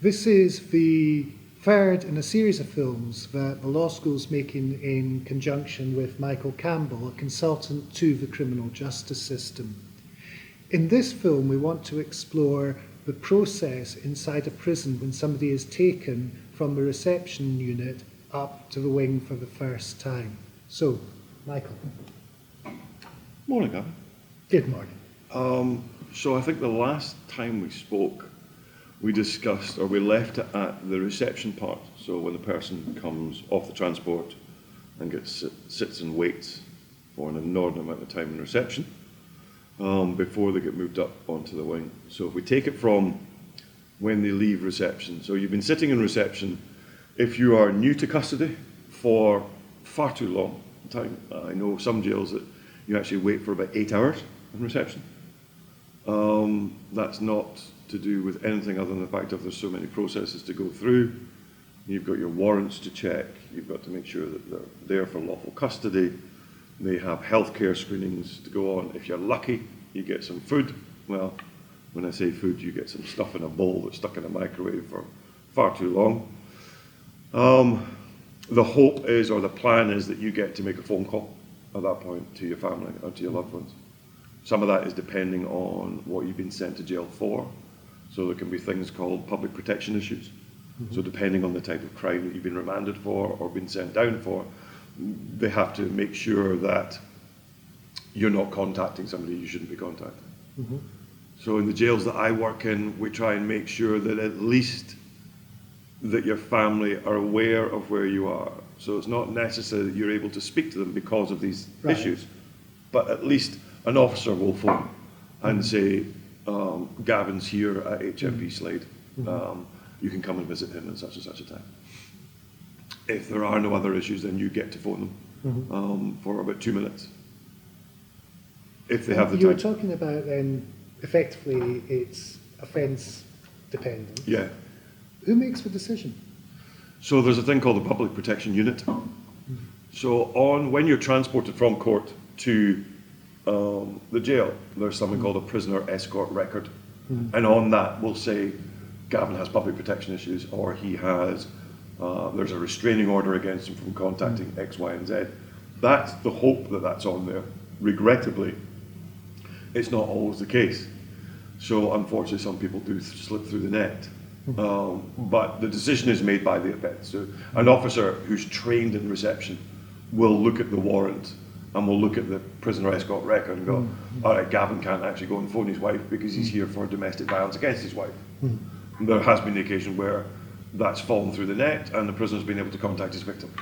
This is the third in a series of films that the law school's making in conjunction with Michael Campbell, a consultant to the criminal justice system. In this film, we want to explore the process inside a prison when somebody is taken from the reception unit up to the wing for the first time. So, Michael. Morning, Gavin. Good morning. So I think the last time we spoke, we discussed, or we left it at the reception part. So when the person comes off the transport and sits and waits for an inordinate amount of time in reception before they get moved up onto the wing. So if we take it from when they leave reception, so you've been sitting in reception, if you are new to custody for far too long time, I know some jails that you actually wait for about 8 hours in reception. That's not to do with anything other than the fact that there's so many processes to go through. You've got your warrants to check, you've got to make sure that they're there for lawful custody, they have healthcare screenings to go on. If you're lucky, you get some food. Well, when I say food, you get some stuff in a bowl that's stuck in a microwave for far too long. The hope is, or the plan is, that you get to make a phone call at that point to your family or to your loved ones. Some of that is depending on what you've been sent to jail for. So there can be things called public protection issues. Mm-hmm. So depending on the type of crime that you've been remanded for or been sent down for, they have to make sure that you're not contacting somebody you shouldn't be contacting. Mm-hmm. So in the jails that I work in, we try and make sure that at least that your family are aware of where you are. So it's not necessary that you're able to speak to them because of these issues, but at least an officer will phone and say, Gavin's here at HMP Slade. You can come and visit him at such and such a time. If there are no other issues, then you get to phone them for about 2 minutes. If they have the time. You were talking about then, effectively, it's offence dependent. Yeah. Who makes the decision? So there's a thing called the Public Protection Unit. So when you're transported from court to the jail, there's something called a prisoner escort record. And on that we'll say Gavin has public protection issues, or he has, there's a restraining order against him from contacting X, Y, and Z. That's the hope that that's on there. Regrettably, it's not always the case. So unfortunately, some people do slip through the net. But the decision is made by the offence. So an officer who's trained in reception will look at the warrant and will look at the prisoner escort record and go, all right, Gavin can't actually go and phone his wife because he's here for domestic violence against his wife. There has been the occasion where that's fallen through the net and the prisoner's been able to contact his victim.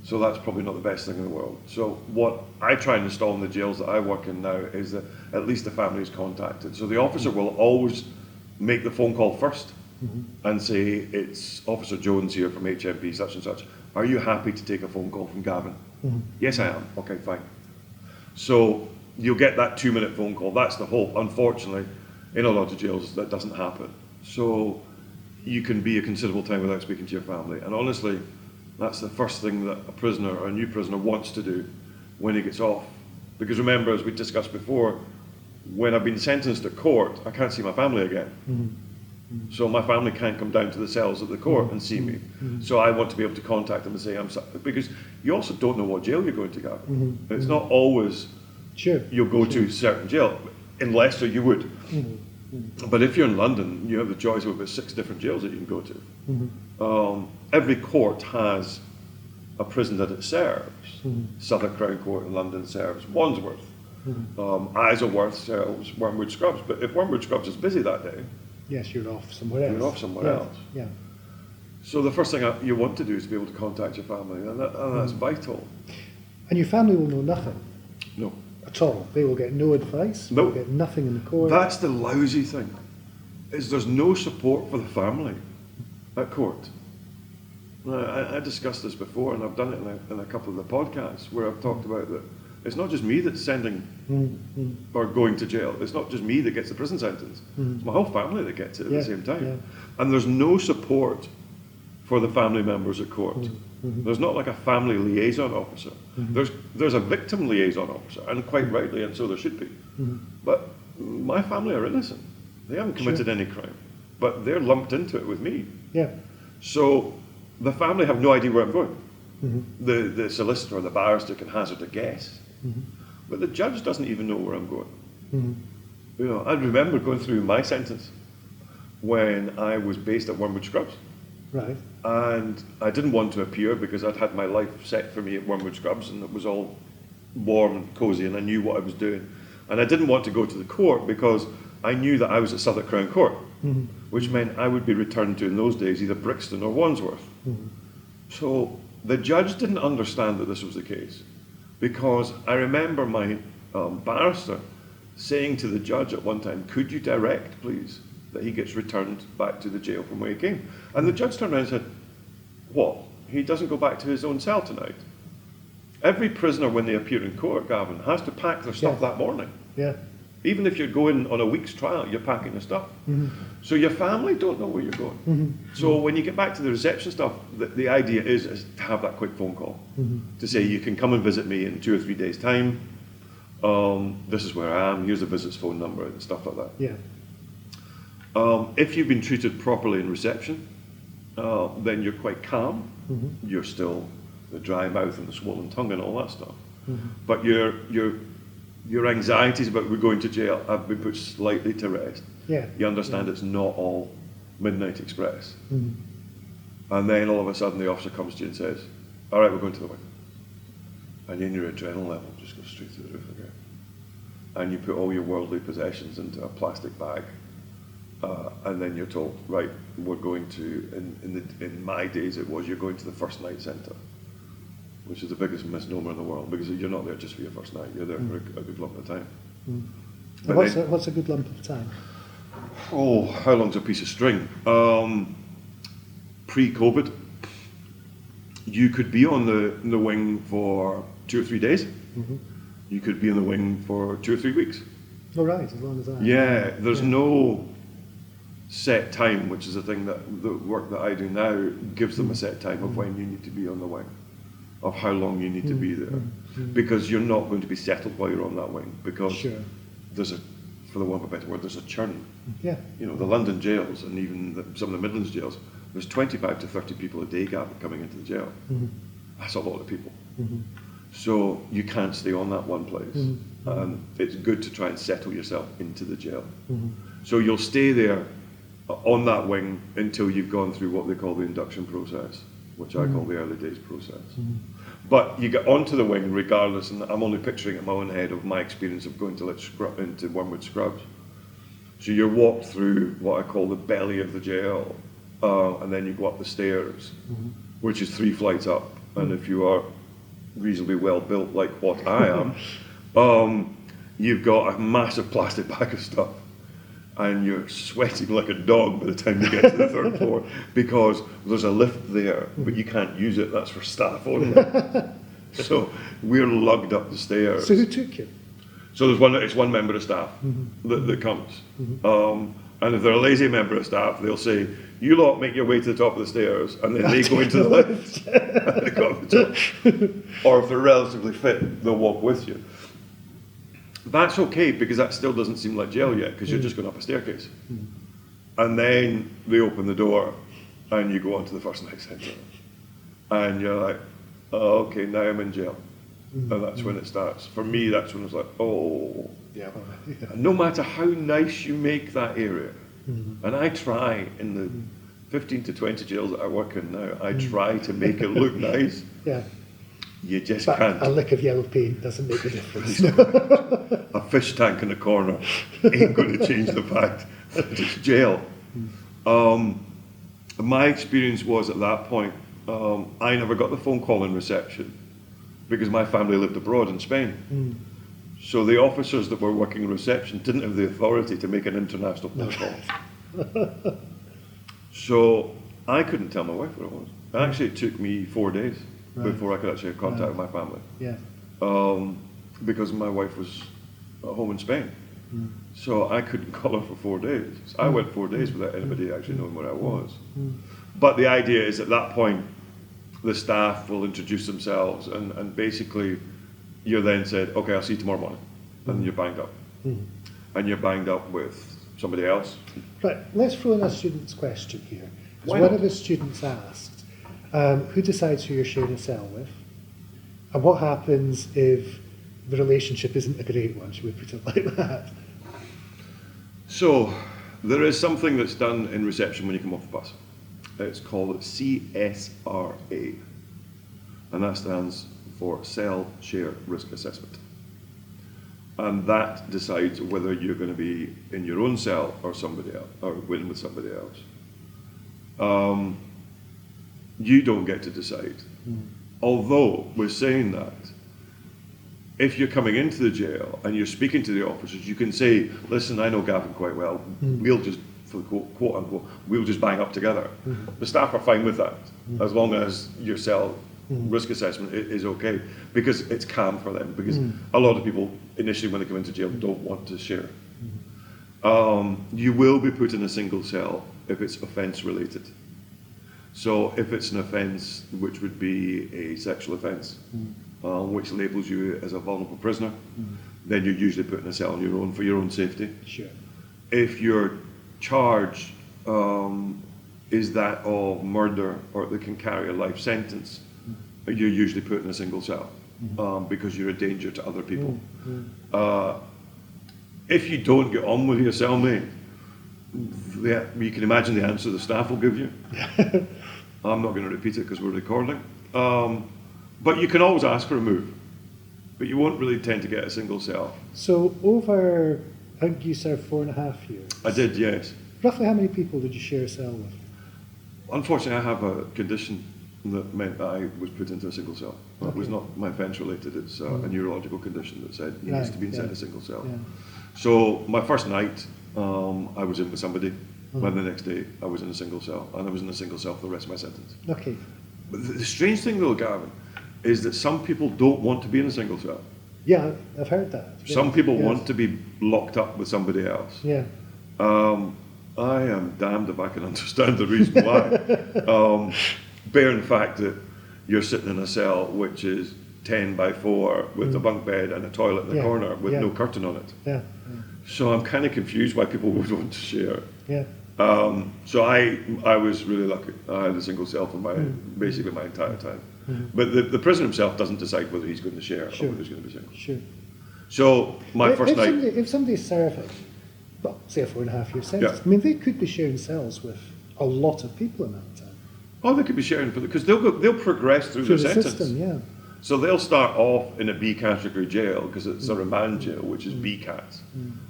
So that's probably not the best thing in the world. So what I try and install in the jails that I work in now is that at least the family is contacted. So the officer will always make the phone call first and say, it's Officer Jones here from HMP such and such. Are you happy to take a phone call from Gavin? Yes, I am. Okay, fine. So you'll get that 2-minute phone call. That's the hope. Unfortunately, in a lot of jails, that doesn't happen. So you can be a considerable time without speaking to your family. And honestly, that's the first thing that a prisoner or a new prisoner wants to do when he gets off. Because remember, as we discussed before, when I've been sentenced at court, I can't see my family again. So my family can't come down to the cells at the court and see me. So I want to be able to contact them and say, I'm sorry. Because you also don't know what jail you're going to go. It's not always you'll go to a certain jail. In Leicester, you would. But if you're in London, you have the choice of about 6 different jails that you can go to. Every court has a prison that it serves. Southwark Crown Court in London serves Wandsworth. Isleworth serves Wormwood Scrubs. But if Wormwood Scrubs is busy that day, yes, you're off somewhere else. You're off somewhere else. Yeah. So the first thing you want to do is to be able to contact your family, and that's vital. And your family will know nothing? No. At all? They will get no advice? No. They'll get nothing in the court? That's the lousy thing, is there's no support for the family at court. I discussed this before, and I've done it in a couple of the podcasts, where I've talked about that it's not just me that's sending or going to jail. It's not just me that gets the prison sentence. It's my whole family that gets it at the same time. Yeah. And there's no support for the family members at court. There's not like a family liaison officer. There's a victim liaison officer, and quite rightly, and so there should be. But my family are innocent. They haven't committed any crime. but they're lumped into it with me. Yeah. So the family have no idea where I'm going. The solicitor or the barrister can hazard a guess, but the judge doesn't even know where I'm going. You know, I remember going through my sentence when I was based at Wormwood Scrubs. Right. And I didn't want to appear because I'd had my life set for me at Wormwood Scrubs and it was all warm and cosy and I knew what I was doing. And I didn't want to go to the court because I knew that I was at Southwark Crown Court, which meant I would be returned to, in those days, either Brixton or Wandsworth. So the judge didn't understand that this was the case, because I remember my barrister saying to the judge at one time, could you direct, please, that he gets returned back to the jail from where he came? And the judge turned around and said, what? He doesn't go back to his own cell tonight? Every prisoner, when they appear in court, Gavin, has to pack their stuff that morning. Yeah. Even if you're going on a week's trial, you're packing the stuff. So your family don't know where you're going. So when you get back to the reception stuff, the idea is to have that quick phone call to say, you can come and visit me in 2 or 3 days' time. This is where I am. Here's the visit's phone number and stuff like that. Yeah. If you've been treated properly in reception, then you're quite calm. You're still the dry mouth and the swollen tongue and all that stuff. But your anxieties about we're going to jail have been put slightly to rest. Yeah. You understand it's not all Midnight Express. And then all of a sudden the officer comes to you and says, all right, we're going to the wing. And then your adrenaline level just goes straight through the roof again. And you put all your worldly possessions into a plastic bag. And then you're told, right, we're going to, in my days it was, you're going to the first night centre, which is the biggest misnomer in the world, because you're not there just for your first night, you're there for a good lump of time. What's a good lump of time? Oh, how long's a piece of string? Pre-COVID, you could be on the wing for 2 or 3 days. You could be in the wing for 2 or 3 weeks. Oh, right, as long as that. Yeah, there's no set time, which is a thing that the work that I do now gives them a set time of when you need to be on the wing, of how long you need to be there, because you're not going to be settled while you're on that wing, because there's a, for the want of a better word, there's a churn. Yeah. You know, the London jails and even some of the Midlands jails, there's 25 to 30 people a day, Gavin, coming into the jail. That's a lot of people. So you can't stay on that one place. And it's good to try and settle yourself into the jail. So you'll stay there on that wing until you've gone through what they call the induction process, which I call the early days process. But you get onto the wing regardless, and I'm only picturing it in my own head of my experience of going to into Wormwood Scrubs. So you're walked through what I call the belly of the jail, and then you go up the stairs, which is 3 flights up. And if you are reasonably well built like what I am, you've got a massive plastic bag of stuff. And you're sweating like a dog by the time you get to the 3rd floor, because there's a lift there, but you can't use it, that's for staff only. So we're lugged up the stairs. So who took you? So it's one member of staff that comes. And if they're a lazy member of staff, they'll say, you lot make your way to the top of the stairs, and then they go into the lift. They go up the top. Or if they're relatively fit, they'll walk with you. That's okay, because that still doesn't seem like jail yet, because you're just going up a staircase. And then they open the door and you go on to the first night centre. And you're like, oh, okay, now I'm in jail. And that's when it starts. For me, that's when it's like, oh. Yeah. And no matter how nice you make that area, and I try in the 15 to 20 jails that I work in now, I try to make it look nice. Yeah. You just But can't. a lick of yellow paint doesn't make a difference. A fish tank in the corner ain't going to change the fact that it's jail. My experience was at that point, I never got the phone call in reception because my family lived abroad in Spain. So the officers that were working in reception didn't have the authority to make an international phone call. So I couldn't tell my wife what it was. Actually, it took me 4 days before I could actually have contact with my family. Yeah. Because my wife was at home in Spain. So I couldn't call her for 4 days. So I went 4 days without anybody actually knowing where I was. But the idea is at that point, the staff will introduce themselves and basically you're then said, okay, I'll see you tomorrow morning. And you're banged up. And you're banged up with somebody else. Right, let's throw in a student's question here. Why One not? of the students asked, who decides who you're sharing a cell with? And what happens if the relationship isn't a great one, should we put it like that? So, there is something that's done in reception when you come off the bus. It's called CSRA, and that stands for Cell Share Risk Assessment. And that decides whether you're going to be in your own cell or somebody else, or in with somebody else. You don't get to decide. Although we're saying that, if you're coming into the jail and you're speaking to the officers, you can say, listen, I know Gavin quite well, we'll just, for the quote unquote, we'll just bang up together. The staff are fine with that, as long as your cell risk assessment is okay, because it's calm for them, because a lot of people, initially when they come into jail, don't want to share. You will be put in a single cell if it's offence related. So if it's an offence which would be a sexual offence, which labels you as a vulnerable prisoner, then you're usually put in a cell on your own for your own safety. Sure. If your charge is that of murder or that can carry a life sentence, you're usually put in a single cell because you're a danger to other people. If you don't get on with your cellmate, you can imagine the answer the staff will give you. I'm not going to repeat it because we're recording. But you can always ask for a move, but you won't really tend to get a single cell. So over, I think you served 4.5 years. I did, yes. Roughly how many people did you share a cell with? Unfortunately, I have a condition that meant that I was put into a single cell. It was not my offence related, it's a neurological condition that said he needs to be inside a single cell. So my first night, I was in with somebody, and the next day I was in a single cell, and I was in a single cell for the rest of my sentence. Okay. But the strange thing though, Gavin, is that some people don't want to be in a single cell. Yeah, I've heard that. Some people want to be locked up with somebody else. Yeah. I am damned if I can understand the reason why. Bear in the fact that you're sitting in a cell which is 10 by 4 with a bunk bed and a toilet in the corner with no curtain on it. Yeah. So I'm kind of confused why people would want to share. Yeah. So I was really lucky. I had a single cell for basically my entire time. But the prisoner himself doesn't decide whether he's going to share or whether he's going to be single. Sure. So my first night. If somebody's serving, well, say a 4.5 year sentence, Yeah. I mean, they could be sharing cells with a lot of people in that time. Oh, they could be sharing because they'll progress through their the sentence. system, yeah. So they'll start off in a B category jail because it's a remand jail, which is B cat.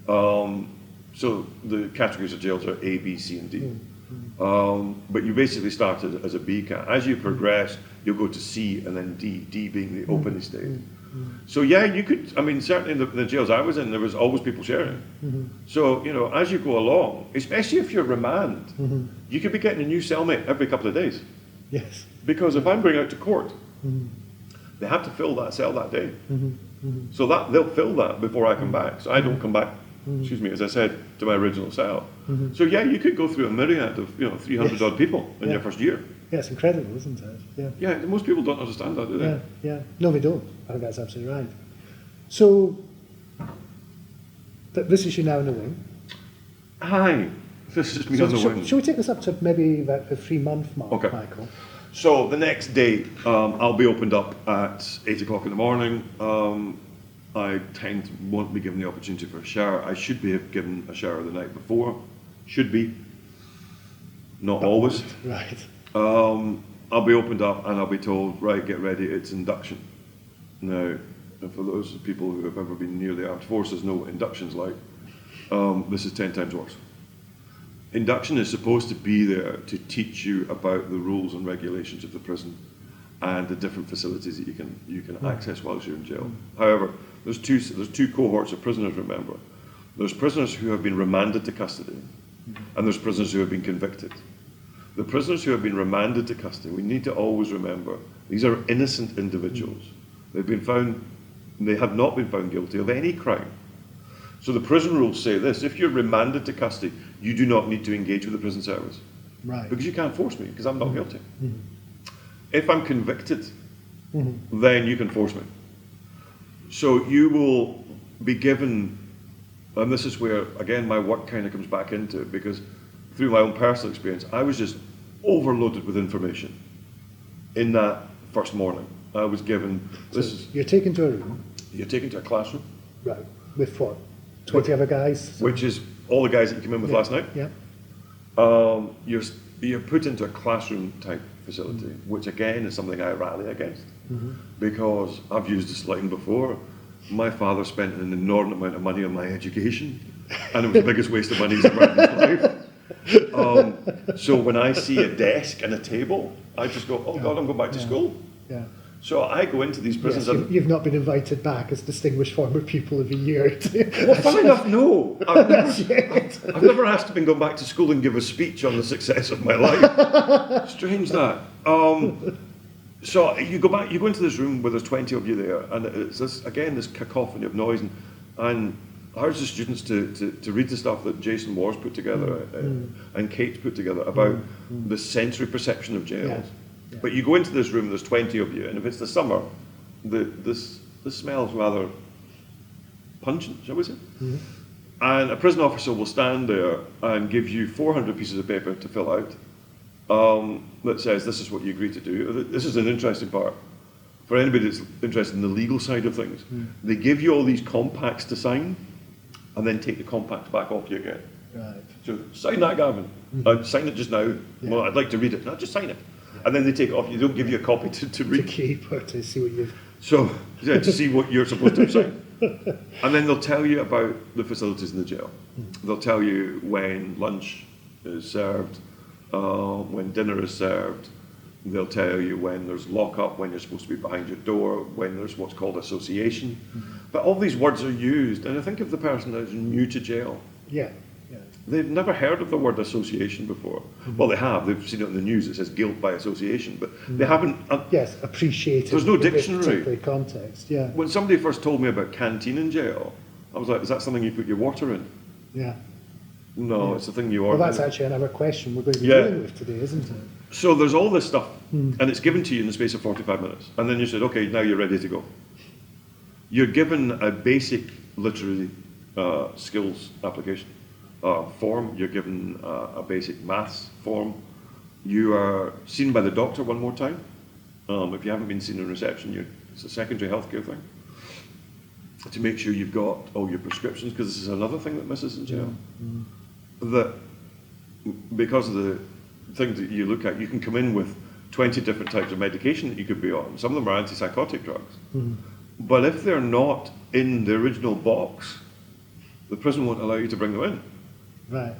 So the categories of jails are A, B, C, and D. But you basically started as a B cat. As you progress, you'll go to C and then D. D being the open estate. So yeah, you could. I mean, certainly in the jails I was in, there was always people sharing. So as you go along, especially if you're remand, you could be getting a new cellmate every couple of days. Yes. Because if I'm bringing out to court, they have to fill that cell that day. So that they'll fill that before I come back. So I don't come back, excuse me, as I said, to my original cell. So yeah, you could go through a myriad of 300 odd people in your first year. Yeah, it's incredible, isn't it? Yeah. Yeah, most people don't understand that, do they? Yeah. No, they don't. I think that's absolutely right. So this is you now in the wing. Hi, this is me on the wing. Shall we take this up to maybe about the 3-month mark, Okay. Michael? So the next day, I'll be opened up at 8 o'clock in the morning. I won't be given the opportunity for a shower. I should be given a shower the night before. Should be. Not always. Right. I'll be opened up and I'll be told, right, get ready, it's induction. Now, for those people who have ever been near the armed forces know what induction's like. This is 10 times worse. Induction is supposed to be there to teach you about the rules and regulations of the prison and the different facilities that you can access whilst you're in jail. However, there's two cohorts of prisoners, remember. There's prisoners who have been remanded to custody, and there's prisoners who have been convicted. The prisoners who have been remanded to custody, we need to always remember, these are innocent individuals. They have not been found guilty of any crime. So the prison rules say this: if you're remanded to custody, you do not need to engage with the prison service. Right. Because you can't force me, because I'm not guilty. If I'm convicted, then you can force me. So you will be given And this is where, again, my work kind of comes back into it, because through my own personal experience, I was just overloaded with information in that first morning. I was given, You're taken to a room. You're taken to a classroom. Right. With what? 20 other guys? Which is all the guys that you came in with last night. Yeah. You're put into a classroom type facility, which again is something I rally against, because I've used this line before. My father spent an inordinate amount of money on my education, and it was the biggest waste of money he's ever had in his life. So when I see a desk and a table, I just go, oh God, I'm going back to school. Yeah. So I go into these prisons. Yes, you've not been invited back as distinguished former pupil of the year. Well, funny enough, no. I've never asked to go back to school and give a speech on the success of my life. Strange that. So you go into this room where there's 20 of you there, and it's this cacophony of noise, and I urge the students to read the stuff that Jason Wars put together and Kate's put together about the sensory perception of jails. Yeah. But you go into this room, there's 20 of you, and if it's the summer, this smells rather pungent, shall we say? And a prison officer will stand there and give you 400 pieces of paper to fill out that says this is what you agree to do. This is an interesting part. For anybody that's interested in the legal side of things, they give you all these compacts to sign and then take the compacts back off you again. Right. So sign that, Gavin. Sign it just now. Yeah. Well, I'd like to read it. No, just sign it. And then they take it off. You don't give you a copy to read. To keep or to see what you've... So, yeah, to see what you're supposed to sign. And then they'll tell you about the facilities in the jail. They'll tell you when lunch is served, when dinner is served. They'll tell you when there's lock-up, when you're supposed to be behind your door, when there's what's called association. But all these words are used, and I think of the person that is new to jail. Yeah. They've never heard of the word association before. Well, they have. They've seen it in the news. It says guilt by association, but they haven't. Yes, appreciated. There's no in this dictionary. particular context. Yeah. When somebody first told me about canteen in jail, I was like, "Is that something you put your water in?" Yeah. No, it's the thing you Well, order. that's actually another question we're going to be Yeah. dealing with today, isn't it? So there's all this stuff, and it's given to you in the space of 45 minutes, and then you said, "Okay, now you're ready to go." You're given a basic literary skills application form. You're given a basic maths form. You are seen by the doctor one more time. If you haven't been seen in reception, it's a secondary healthcare thing to make sure you've got all your prescriptions, because this is another thing that misses in jail. That because of the things that you look at, you can come in with 20 different types of medication that you could be on. Some of them are antipsychotic drugs. But if they're not in the original box, the prison won't allow you to bring them in. Right.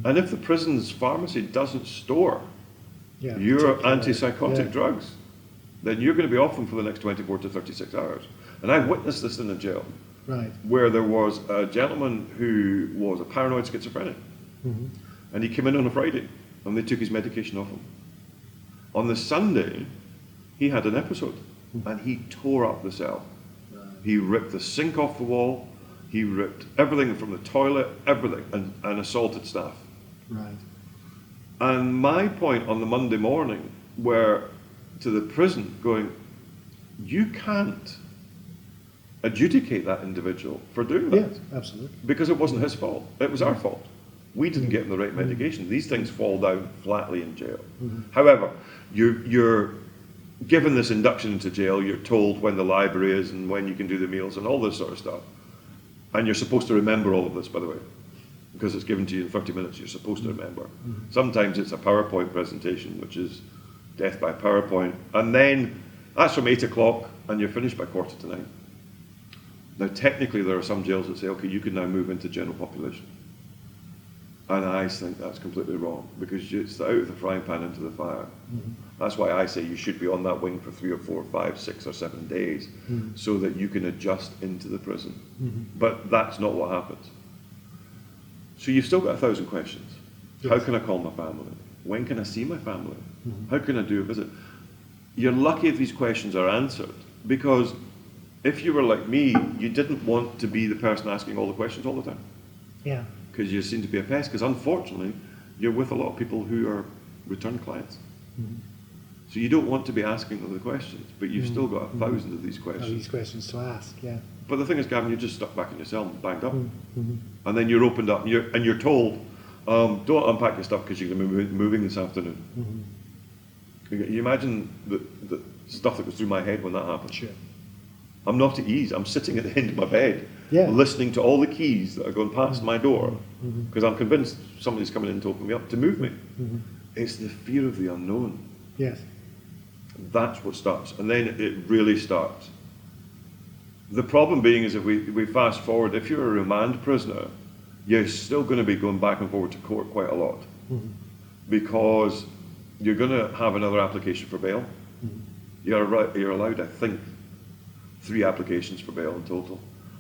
And if the prison's pharmacy doesn't store Yeah. your particular- antipsychotic yeah. drugs, then you're going to be off them for the next 24 to 36 hours. And I witnessed this in a jail, Right. where there was a gentleman who was a paranoid schizophrenic. And he came in on a Friday, and they took his medication off him. On the Sunday, he had an episode, and he tore up the cell. He ripped the sink off the wall, he ripped everything from the toilet, everything, and assaulted staff. Right. And my point on the Monday morning were to the prison going, you can't adjudicate that individual for doing that. Yes, absolutely. Because it wasn't his fault, it was our fault. We didn't get him the right medication. These things fall down flatly in jail. However, you're given this induction into jail, you're told when the library is and when you can do the meals and all this sort of stuff. And you're supposed to remember all of this, by the way, because it's given to you in 30 minutes, you're supposed to remember. Sometimes it's a PowerPoint presentation, which is death by PowerPoint. And then that's from 8 o'clock and you're finished by 8:45. Now, technically, there are some jails that say, okay, you can now move into general population. And I think that's completely wrong, because it's out of the frying pan into the fire. That's why I say you should be on that wing for 3 or 4 or 5, 6 or 7 days, so that you can adjust into the prison. But that's not what happens. So you've still got 1,000 questions. Yes. How can I call my family? When can I see my family? How can I do a visit? You're lucky if these questions are answered, because if you were like me, you didn't want to be the person asking all the questions all the time. Yeah. Because you seem to be a pest, because unfortunately, you're with a lot of people who are return clients. So you don't want to be asking them the questions, but you've still got 1,000 of these Oh, questions. these questions to ask, yeah. But the thing is, Gavin, you're just stuck back in your cell and banged up. And then you're opened up and you're told, don't unpack your stuff because you're going to be moving this afternoon. You imagine the stuff that goes through my head when that happens. Sure. I'm not at ease. I'm sitting at the end of my bed, Yeah. listening to all the keys that are going past my door, because I'm convinced somebody's coming in to open me up, to move me. It's the fear of the unknown. Yes. That's what starts, and then it really starts. The problem being is if we fast forward, if you're a remand prisoner, you're still going to be going back and forward to court quite a lot, because you're going to have another application for bail. You're allowed, I think, 3 applications for bail in total.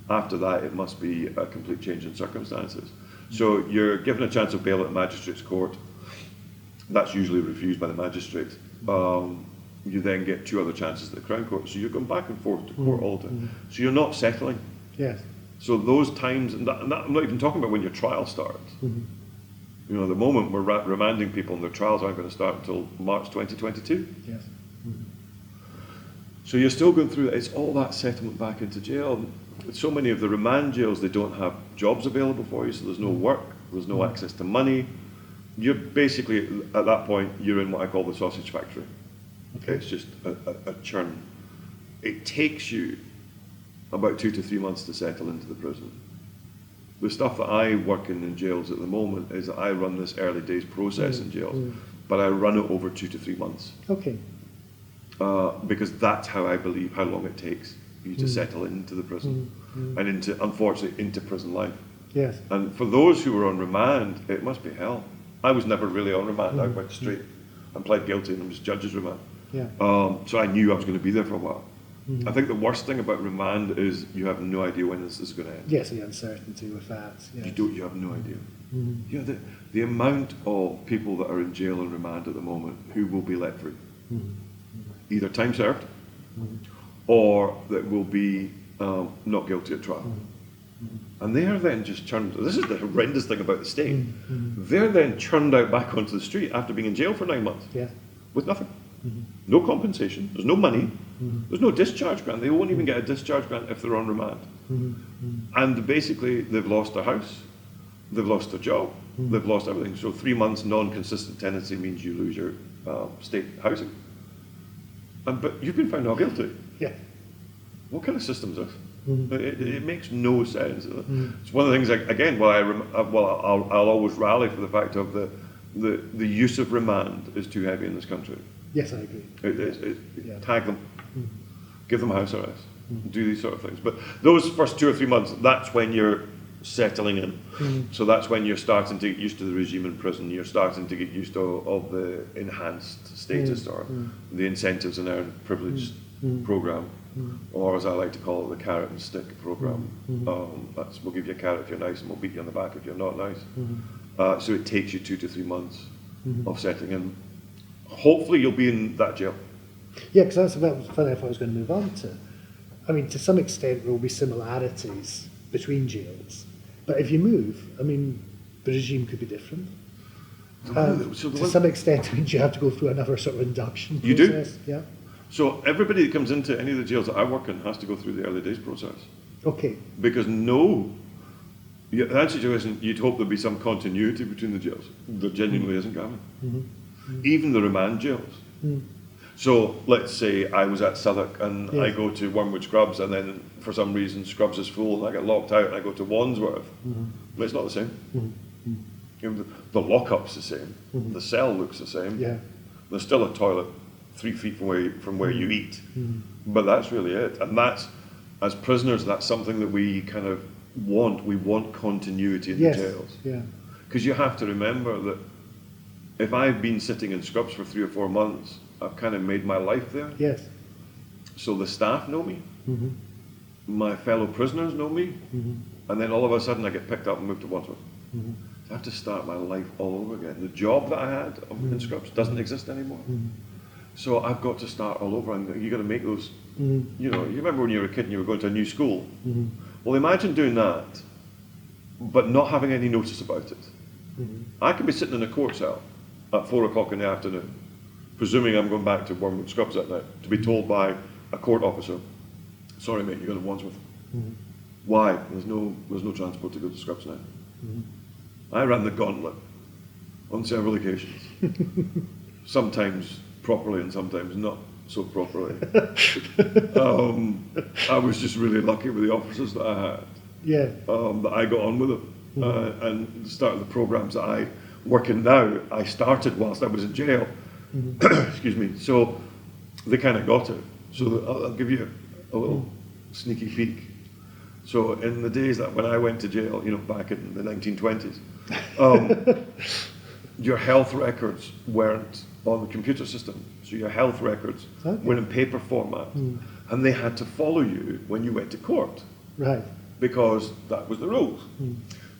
After that, it must be a complete change in circumstances. So you're given a chance of bail at a magistrate's court. That's usually refused by the magistrate. You then get 2 other chances at the Crown Court. So you're going back and forth to court all the time. So you're not settling. Yes. So those times, and I'm not even talking about when your trial starts. You know, the moment we're remanding people and their trials aren't going to start until March 2022. Yes. So you're still going through it. It's all that settlement back into jail. So many of the remand jails, they don't have jobs available for you, so there's no work, there's no access to money. You're basically, at that point, you're in what I call the sausage factory. Okay. It's just a churn. It takes you about 2 to 3 months to settle into the prison. The stuff that I work in jails at the moment is that I run this early days process in jails, but I run it over 2 to 3 months. Okay. Because that's how I believe how long it takes you to settle into the prison and unfortunately, into prison life. Yes. And for those who were on remand, it must be hell. I was never really on remand. I went straight and pled guilty and it was judge's remand. Yeah. So I knew I was going to be there for a while. I think the worst thing about remand is you have no idea when this is going to end. Yes, the uncertainty with that. Yes. You have no idea. You know, the amount of people that are in jail and remand at the moment who will be let free. Either time served or that will be not guilty at trial. And they are then just churned, this is the horrendous thing about the state, they're then churned out back onto the street after being in jail for 9 months Yes. with nothing. No compensation, there's no money, there's no discharge grant, they won't even get a discharge grant if they're on remand. And basically they've lost their house, they've lost their job, they've lost everything. So 3 months non-consistent tenancy means you lose your state housing. But you've been found not guilty. Yeah. What kind of system is this? It makes no sense. It's one of the things, again, I'll always rally for the fact of the use of remand is too heavy in this country. Yes, I agree. Tag them, give them house arrest, do these sort of things. But those first 2 or 3 months, that's when you're settling in. So that's when you're starting to get used to the regime in prison. You're starting to get used to of the enhanced status or the incentives and earned privilege program, or as I like to call it, the carrot and stick program. We'll give you a carrot if you're nice, and we'll beat you on the back if you're not nice. So it takes you 2 to 3 months of settling in. Hopefully, you'll be in that jail. Yeah, because that's about funny if I was going to move on to. I mean, to some extent, there will be similarities between jails. But if you move, I mean, the regime could be different. To some extent, I mean, you have to go through another sort of induction process. You do? Yeah. So everybody that comes into any of the jails that I work in has to go through the early days process. Okay. Because in that situation, you'd hope there'd be some continuity between the jails. There genuinely isn't, Gavin. Even the remand jails. So let's say I was at Southwark and I go to Wormwood Scrubs, and then for some reason Scrubs is full and I get locked out and I go to Wandsworth. But it's not the same. You know, the lockup's the same. The cell looks the same. Yeah. There's still a toilet 3 feet from where you eat. But that's really it. And that's, as prisoners, that's something that we kind of want. We want continuity in the jails. Yeah. Because you have to remember that if I've been sitting in Scrubs for 3 or 4 months, I've kind of made my life there. Yes. So the staff know me, my fellow prisoners know me, and then all of a sudden I get picked up and moved to Wandsworth. I have to start my life all over again. The job that I had in Scrubs doesn't exist anymore. So I've got to start all over, and you've got to make those, you know, you remember when you were a kid and you were going to a new school? Well, imagine doing that, but not having any notice about it. I could be sitting in a court cell at 4 o'clock in the afternoon, presuming I'm going back to Wormwood Scrubs that night, to be told by a court officer, sorry mate, you're going to Wandsworth. Why? There's no transport to go to Scrubs now. I ran the gauntlet on several occasions. Sometimes properly and sometimes not so properly. I was just really lucky with the officers that I had. Yeah. That I got on with them. And started the programs that I work in now, I started whilst I was in jail. Excuse me. So they kind of got it. So I'll give you a little sneaky peek. So in the days that when I went to jail, back in the 1920s, your health records weren't on the computer system. So your health records were in paper format, and they had to follow you when you went to court. Right. Because that was the rules.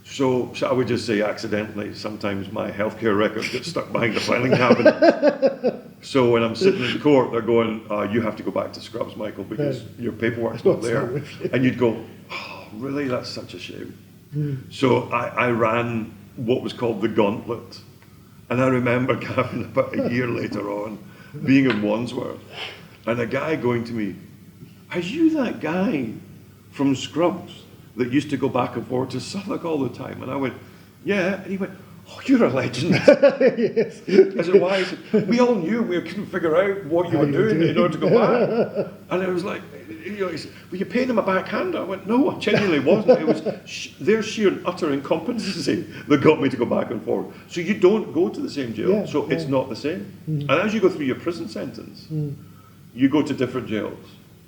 So, shall we just say accidentally, sometimes my healthcare records get stuck behind the filing cabinet. So when I'm sitting in court, they're going, you have to go back to Scrubs, Michael, because your paperwork's not there. And you'd go, oh, really? That's such a shame. So I ran what was called the gauntlet. And I remember, Gavin, about a year later on, being in Wandsworth, and a guy going to me, are you that guy from Scrubs that used to go back and forth to Suffolk all the time? And I went, yeah. And he went, oh, you're a legend. Yes. I said, why? He said, we all knew we couldn't figure out what you were doing in order to go back. And I was like, he said, were you paying him a backhander? I went, no, I genuinely wasn't. It was their sheer and utter incompetency that got me to go back and forth. So you don't go to the same jail, so it's not the same. And as you go through your prison sentence, you go to different jails.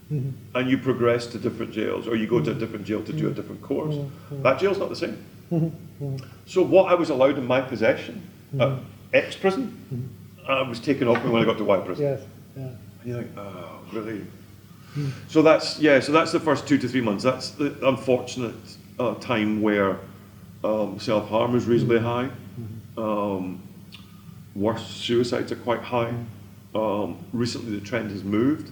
And you progress to different jails, or you go to a different jail to do a different course. That jail's not the same. So what I was allowed in my possession at X prison, I was taken off me when I got to Y prison. Yes. Yeah. And you're like, oh, really? So that's the first 2 to 3 months. That's the unfortunate time where self-harm is reasonably high. Worse, suicides are quite high. Recently the trend has moved.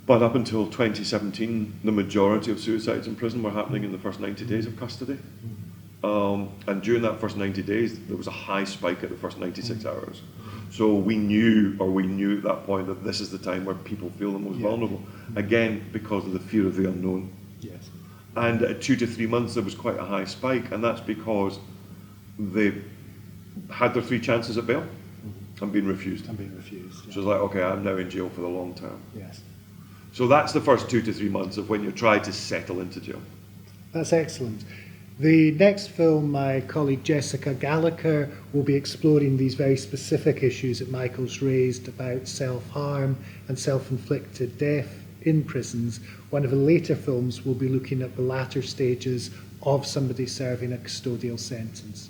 But up until 2017, the majority of suicides in prison were happening in the first 90 days of custody. And during that first 90 days, there was a high spike at the first 96 hours. So we knew at that point that this is the time where people feel the most vulnerable. Again, because of the fear of the unknown. Yes. And at 2 to 3 months, there was quite a high spike, and that's because they had their 3 chances at bail and been refused. Yeah. So it's like, okay, I'm now in jail for the long term. Yes. So that's the first 2 to 3 months of when you try to settle into jail. That's excellent. The next film, my colleague Jessica Gallagher will be exploring these very specific issues that Michael's raised about self-harm and self-inflicted death in prisons. One of the later films will be looking at the latter stages of somebody serving a custodial sentence.